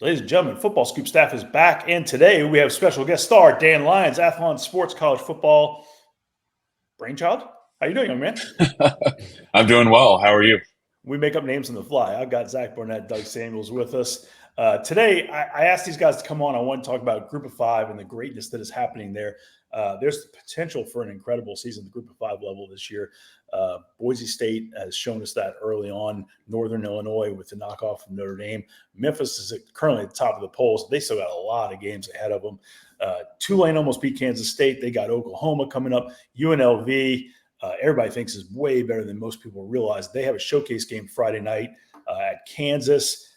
Ladies and gentlemen, Football Scoop staff is back, and today we have special guest star Dan Lyons, Athlon Sports college football brainchild. How you doing, young man? I'm doing well. How are you? We make up names on the fly. I've got Zach Barnett, Doug Samuels with us. Today, I asked these guys to come on. I want to talk about Group of Five and the greatness that is happening there. There's the potential for an incredible season at the Group of Five level this year. Boise State has shown us that early on. Northern Illinois with the knockoff from Notre Dame. Memphis is currently at the top of the polls. They still got a lot of games ahead of them. Tulane almost beat Kansas State. They got Oklahoma coming up. UNLV, everybody thinks is way better than most people realize. They have a showcase game Friday night at Kansas.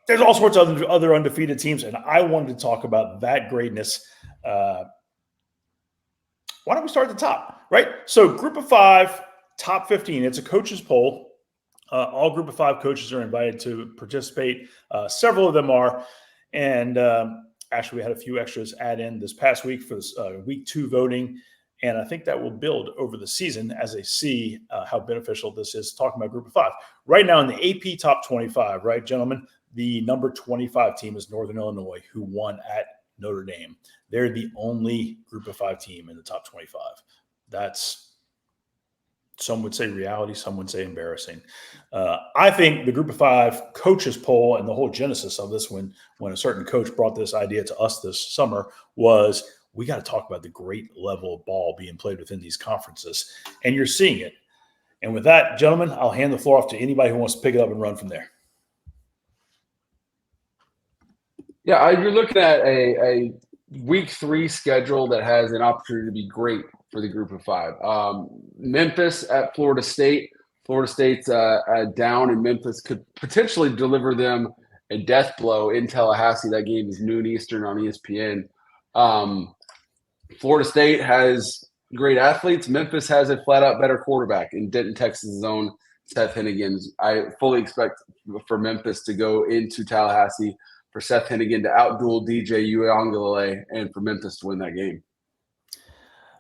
There's all sorts of other undefeated teams, and I wanted to talk about that greatness. Why don't we start at the top, right? So Group of Five, top 15. It's a coaches poll. All Group of Five coaches are invited to participate. Several of them are. And actually, we had a few extras add in this past week for this week 2 voting. And I think that will build over the season as they see how beneficial this is, talking about Group of Five. Right now in the AP top 25, right, gentlemen, the number 25 team is Northern Illinois, who won at Notre Dame. They're the only Group of Five team in the top 25. That's, some would say reality, some would say embarrassing. I think the Group of Five coaches poll and the whole genesis of this, when a certain coach brought this idea to us this summer, was we got to talk about the great level of ball being played within these conferences. And you're seeing it. And with that, gentlemen, I'll hand the floor off to anybody who wants to pick it up and run from there. Yeah, you're looking at a week 3 schedule that has an opportunity to be great for the Group of Five. Memphis at Florida State. Florida State's down, and Memphis could potentially deliver them a death blow in Tallahassee. That game is noon Eastern on ESPN. Florida State has great athletes. Memphis has a flat-out better quarterback in Denton, Texas' own Seth Hennigan. I fully expect for Memphis to go into Tallahassee, for Seth Hennigan to outduel DJ Uiagalelei, and for Memphis to win that game.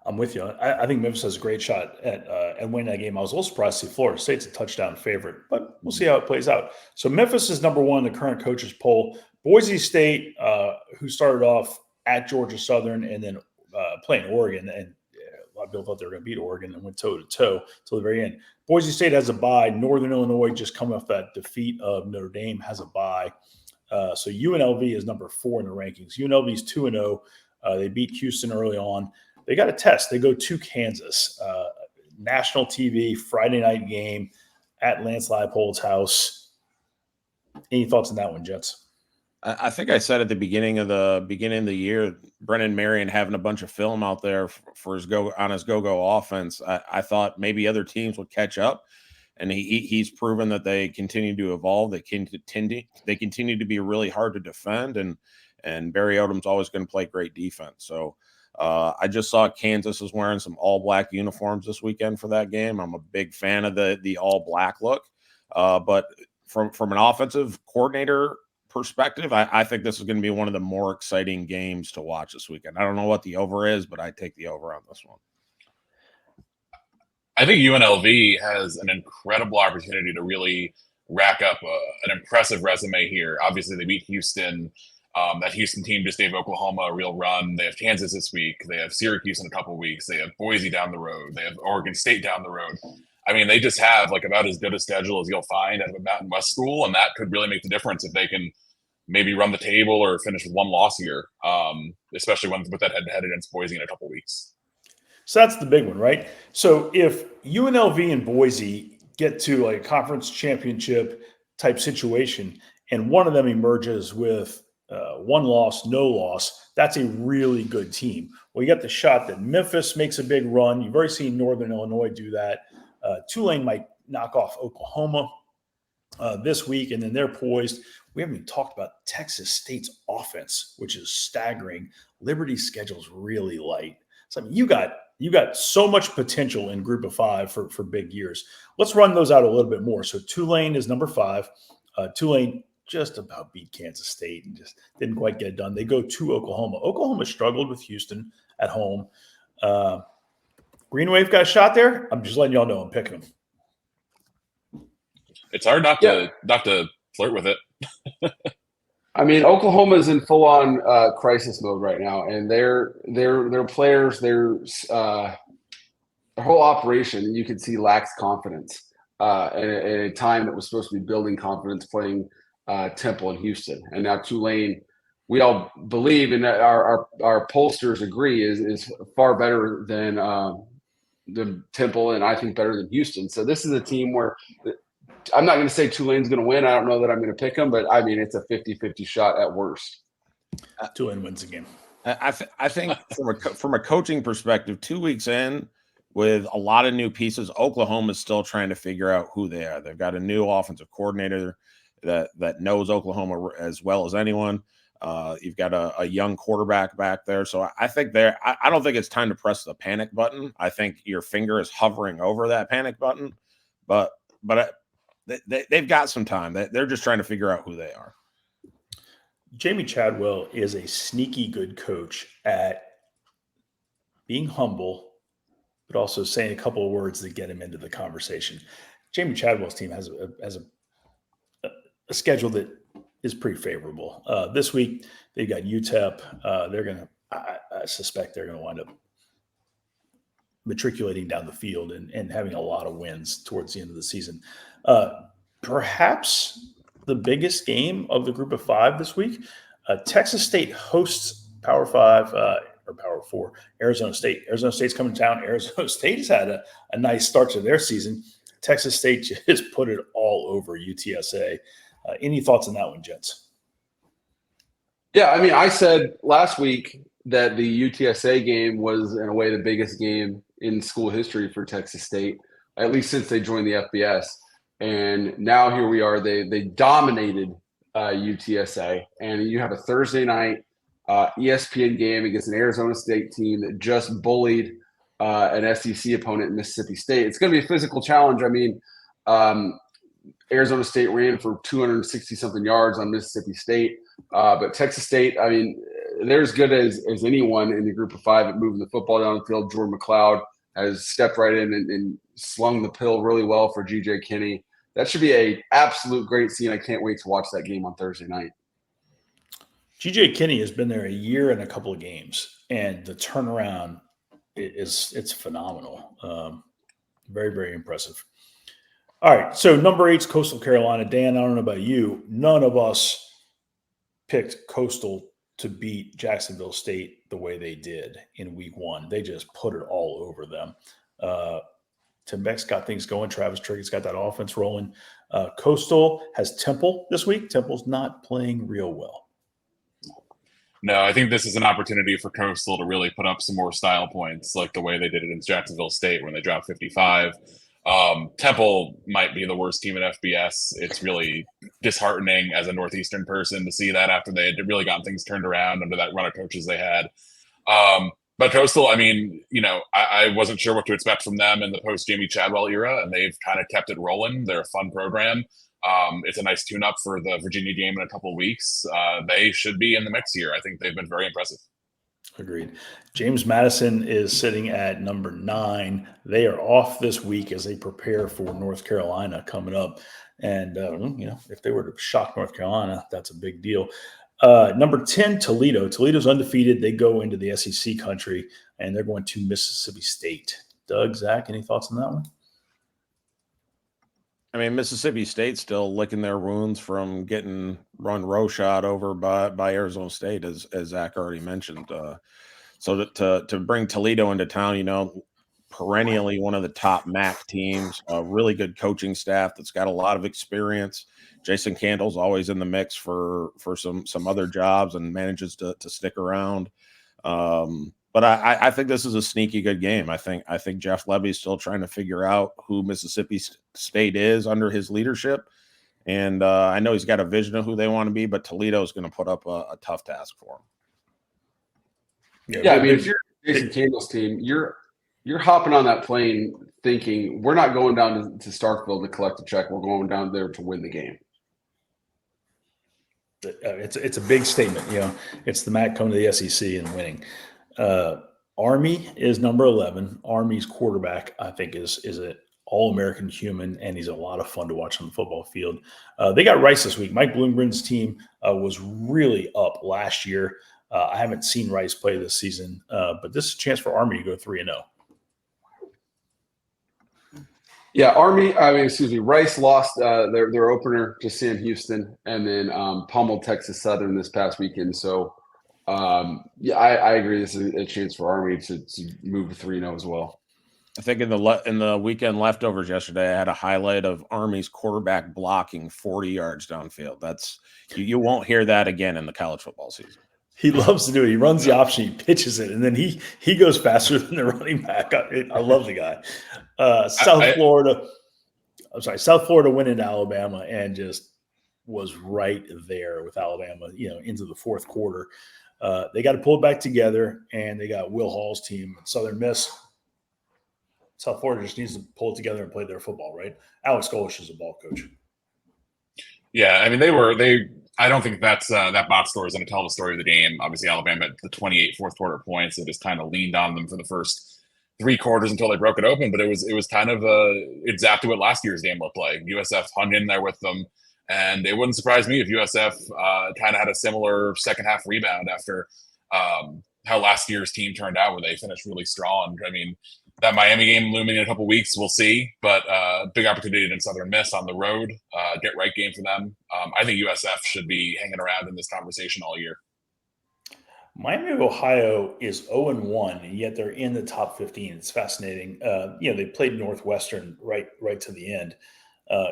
I'm with you. I think Memphis has a great shot at winning that game. I was a little surprised to see Florida State's a touchdown favorite, but we'll see how it plays out. So Memphis is number 1 in the current coaches poll. Boise State, who started off at Georgia Southern and then playing Oregon, and a lot of people thought they were going to beat Oregon and went toe-to-toe till the very end. Boise State has a bye. Northern Illinois, just coming off that defeat of Notre Dame, has a bye. So UNLV is number 4 in the rankings. UNLV is 2-0. They beat Houston early on. They got a test. They go to Kansas. National TV, Friday night game at Lance Leipold's house. Any thoughts on that one, Jets? I think I said at the beginning of the year, Brennan Marion having a bunch of film out there for his go-go offense. I thought maybe other teams would catch up. And he's proven that they continue to evolve. They continue to be really hard to defend, and Barry Odom's always going to play great defense. So I just saw Kansas is wearing some all-black uniforms this weekend for that game. I'm a big fan of the all-black look. But from an offensive coordinator perspective, I think this is going to be one of the more exciting games to watch this weekend. I don't know what the over is, but I take the over on this one. I think UNLV has an incredible opportunity to really rack up an impressive resume here. Obviously, they beat Houston. That Houston team just gave Oklahoma a real run. They have Kansas this week. They have Syracuse in a couple of weeks. They have Boise down the road. They have Oregon State down the road. I mean, they just have like about as good a schedule as you'll find out of a Mountain West school, and that could really make the difference if they can maybe run the table or finish with one loss here, especially with that head-to-head against Boise in a couple of weeks. So that's the big one, right? So if UNLV and Boise get to like a conference championship type situation and one of them emerges with 1 loss, no loss, that's a really good team. Well, you got the shot that Memphis makes a big run. You've already seen Northern Illinois do that. Tulane might knock off Oklahoma this week, and then they're poised. We haven't even talked about Texas State's offense, which is staggering. Liberty's schedule is really light. So I mean, you got so much potential in Group of Five for big years. Let's run those out a little bit more. So Tulane is number 5. Tulane just about beat Kansas State and just didn't quite get it done. They go to Oklahoma. Oklahoma struggled with Houston at home. Green Wave got a shot there. I'm just letting y'all know I'm picking them. It's hard not to flirt with it. I mean, Oklahoma is in full-on crisis mode right now, and their players, their whole operation, you could see lacks confidence. At a time that was supposed to be building confidence, playing Temple and Houston, and now Tulane. We all believe, and our pollsters agree, is far better than Temple, and I think better than Houston. So this is a team where I'm not going to say Tulane's going to win. I don't know that I'm going to pick them, but I mean, it's a 50-50 shot at worst. Tulane wins the game. I think from a coaching perspective, 2 weeks in with a lot of new pieces, Oklahoma is still trying to figure out who they are. They've got a new offensive coordinator that knows Oklahoma as well as anyone. You've got a young quarterback back there. So I think I don't think it's time to press the panic button. I think your finger is hovering over that panic button, but they've got some time. They're just trying to figure out who they are. Jamie Chadwell is a sneaky good coach at being humble, but also saying a couple of words that get him into the conversation. Jamie Chadwell's team has a schedule that is pretty favorable. This week they've got UTEP. I suspect they're going to wind up matriculating down the field and having a lot of wins towards the end of the season. Perhaps the biggest game of the group of five this week, Texas State hosts Power 5 or Power 4, Arizona State. Arizona State's coming to town. Arizona State has had a nice start to their season. Texas State just put it all over UTSA. Any thoughts on that one, gents? Yeah, I mean, I said last week that the UTSA game was, in a way, the biggest game in school history for Texas State, at least since they joined the FBS. And now here we are. They dominated UTSA, and you have a Thursday night ESPN game against an Arizona State team that just bullied an SEC opponent in Mississippi State. It's going to be a physical challenge. I mean, Arizona State ran for 260-something yards on Mississippi State, but Texas State, I mean, they're as good as anyone in the group of five at moving the football down the field. Jordan McLeod has stepped right in and slung the pill really well for G.J. Kinney. That should be an absolute great scene. I can't wait to watch that game on Thursday night. G.J. Kinney has been there a year and a couple of games, and the turnaround it's phenomenal. Very, very impressive. All right, so number 8's Coastal Carolina. Dan, I don't know about you. None of us picked Coastal to beat Jacksonville State the way they did in week 1. They just put it all over them. Tim Beck's got things going. Travis Triggett's got that offense rolling. Coastal has Temple this week. Temple's not playing real well. No, I think this is an opportunity for Coastal to really put up some more style points, like the way they did it in Jacksonville State when they dropped 55. Temple might be the worst team in FBS. It's really disheartening as a Northeastern person to see that after they had really gotten things turned around under that run of coaches they had. But Coastal, I mean, I wasn't sure what to expect from them in the post-Jamie Chadwell era, and they've kind of kept it rolling. They're a fun program. It's a nice tune-up for the Virginia game in a couple of weeks. They should be in the mix here. I think they've been very impressive. Agreed. James Madison is sitting at number 9. They are off this week as they prepare for North Carolina coming up. And, if they were to shock North Carolina, that's a big deal. Number 10, Toledo. Toledo's undefeated. They go into the SEC country, and they're going to Mississippi State. Doug, Zach, any thoughts on that one? I mean, Mississippi State's still licking their wounds from getting run roughshod over by Arizona State, as Zach already mentioned. So to bring Toledo into town, perennially one of the top MAC teams, a really good coaching staff that's got a lot of experience. Jason Candle's always in the mix for some other jobs and manages to stick around. But I think this is a sneaky good game. I think Jeff Levy's still trying to figure out who Mississippi State is under his leadership. And I know he's got a vision of who they want to be, but Toledo is going to put up a tough task for him. Yeah, I mean, if you're Jason Candle's team, you're hopping on that plane thinking, we're not going down to Starkville to collect a check. We're going down there to win the game. It's a big statement. It's the MAC coming to the SEC and winning. Army is number 11. Army's quarterback, I think, is an all-American human, and he's a lot of fun to watch on the football field. They got Rice this week. Mike Bloomgren's team was really up last year. I haven't seen Rice play this season, but this is a chance for Army to go 3-0. Yeah, Rice lost their opener to Sam Houston, and then pummeled Texas Southern this past weekend. So, I agree. This is a chance for Army to move to 3-0 as well. I think in the weekend leftovers yesterday, I had a highlight of Army's quarterback blocking 40 yards downfield. That's you won't hear that again in the college football season. He loves to do it. He runs the option, he pitches it, and then he goes faster than the running back. I love the guy. South Florida went into Alabama and just was right there with Alabama, into the fourth quarter. They got to pull it back together, and they got Will Hall's team, Southern Miss. South Florida just needs to pull it together and play their football, right? Alex Golish is a ball coach. Yeah, I mean, I don't think that box score is going to tell the story of the game. Obviously, Alabama at the 28 fourth quarter points, it just kind of leaned on them for the first 3 quarters until they broke it open. But it was kind of exactly what last year's game looked like. USF hung in there with them, and it wouldn't surprise me if USF kind of had a similar second half rebound after how last year's team turned out, where they finished really strong. I mean, that Miami game looming in a couple weeks, we'll see. But big opportunity in Southern Miss on the road. Get right game for them. I think USF should be hanging around in this conversation all year. Miami of Ohio is 0-1, and yet they're in the top 15. It's fascinating. They played Northwestern right to the end.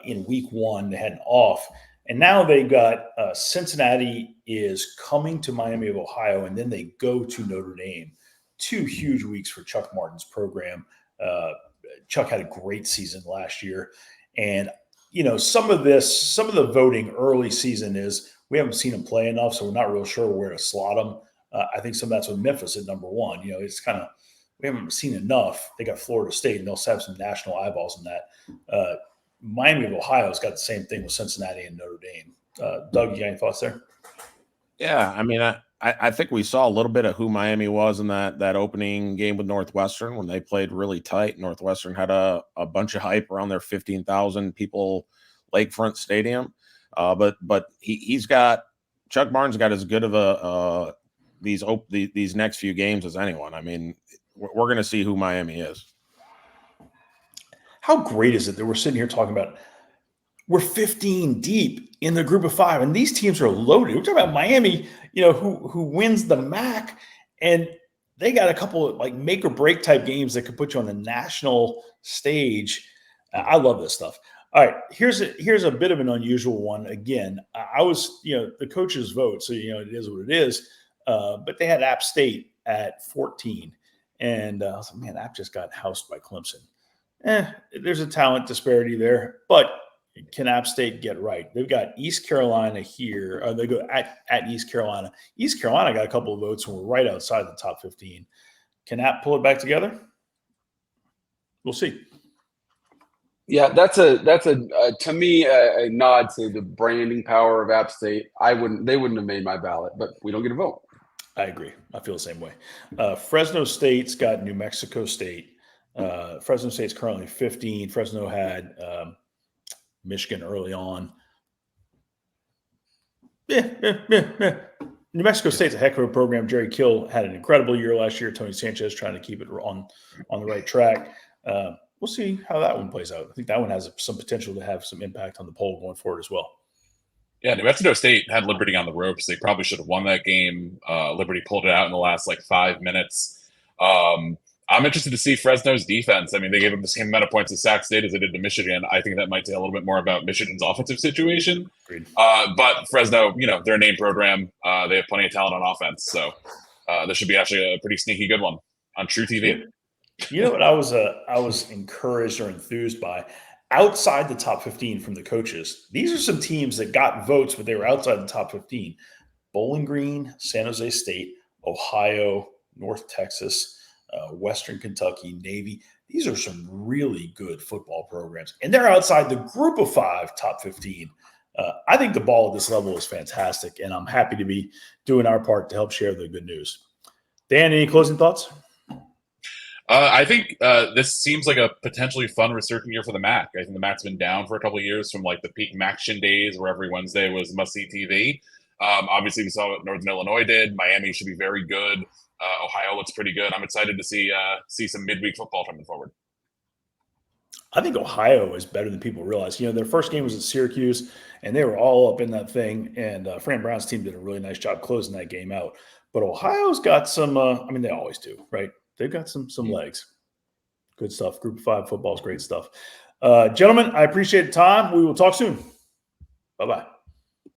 In week 1, they had an off. And now they got Cincinnati is coming to Miami of Ohio, and then they go to Notre Dame. 2 huge weeks for Chuck Martin's program. Chuck had a great season last year. And, some of the voting early season is we haven't seen him play enough, so we're not real sure where to slot him. I think some of that's with Memphis at number 1. It's kind of we haven't seen enough. They got Florida State, and they'll have some national eyeballs in that. Miami of Ohio's got the same thing with Cincinnati and Notre Dame. Doug, you got any thoughts there? Yeah, I mean, I think we saw a little bit of who Miami was in that opening game with Northwestern when they played really tight. Northwestern had a bunch of hype around their 15,000 people Lakefront Stadium, but he's got Chuck Martin's got as good of these next few games as anyone. I mean, we're going to see who Miami is. How great is it that we're sitting here talking about we're 15 deep in the group of 5, and these teams are loaded. We're talking about Miami, who wins the MAC, and they got a couple of make or break type games that could put you on the national stage. I love this stuff. All right, here's a bit of an unusual one. Again, I was the coaches vote, so it is what it is. But they had App State at 14, and I was like, man, App just got housed by Clemson. There's a talent disparity there, but can App State get right? They've got East Carolina here. They go at East Carolina. East Carolina got a couple of votes and we're right outside the top 15. Can App pull it back together? We'll see. Yeah, that's to me a nod to the branding power of App State. They wouldn't have made my ballot, but we don't get a vote. I agree. I feel the same way. Fresno State's got New Mexico State. Fresno State's currently 15. Fresno had Michigan early on. Yeah. New Mexico State's a heck of a program. Jerry Kill had an incredible year last year. Tony Sanchez trying to keep it on the right track. We'll see how that one plays out. I think that one has some potential to have some impact on the poll going forward as well. Yeah, New Mexico State had Liberty on the ropes. They probably should have won that game. Liberty pulled it out in the last 5 minutes. I'm interested to see Fresno's defense. I mean, they gave them the same amount of points to Sac State as they did to Michigan. I think that might say a little bit more about Michigan's offensive situation. But Fresno, their name program, they have plenty of talent on offense. So this should be actually a pretty sneaky good one on True TV. You know what I was encouraged or enthused by? Outside the top 15 from the coaches, these are some teams that got votes, but they were outside the top 15. Bowling Green, San Jose State, Ohio, North Texas, Western Kentucky, Navy. These are some really good football programs, and they're outside the group of 5 top 15. I think the ball at this level is fantastic, and I'm happy to be doing our part to help share the good news. Dan, any closing thoughts? I think this seems like a potentially fun resurgent year for the MAC. I think the MAC's been down for a couple of years from like the peak MACtion days where every Wednesday was must-see TV. Obviously, we saw what Northern Illinois did. Miami should be very good. Ohio looks pretty good. I'm excited to see some midweek football coming forward. I think Ohio is better than people realize. You know, their first game was at Syracuse, and they were all up in that thing. And Fran Brown's team did a really nice job closing that game out. But Ohio's got some. I mean, they always do, right? They've got some legs. Good stuff. Group of 5 football is great stuff. Gentlemen, I appreciate the time. We will talk soon. Bye-bye.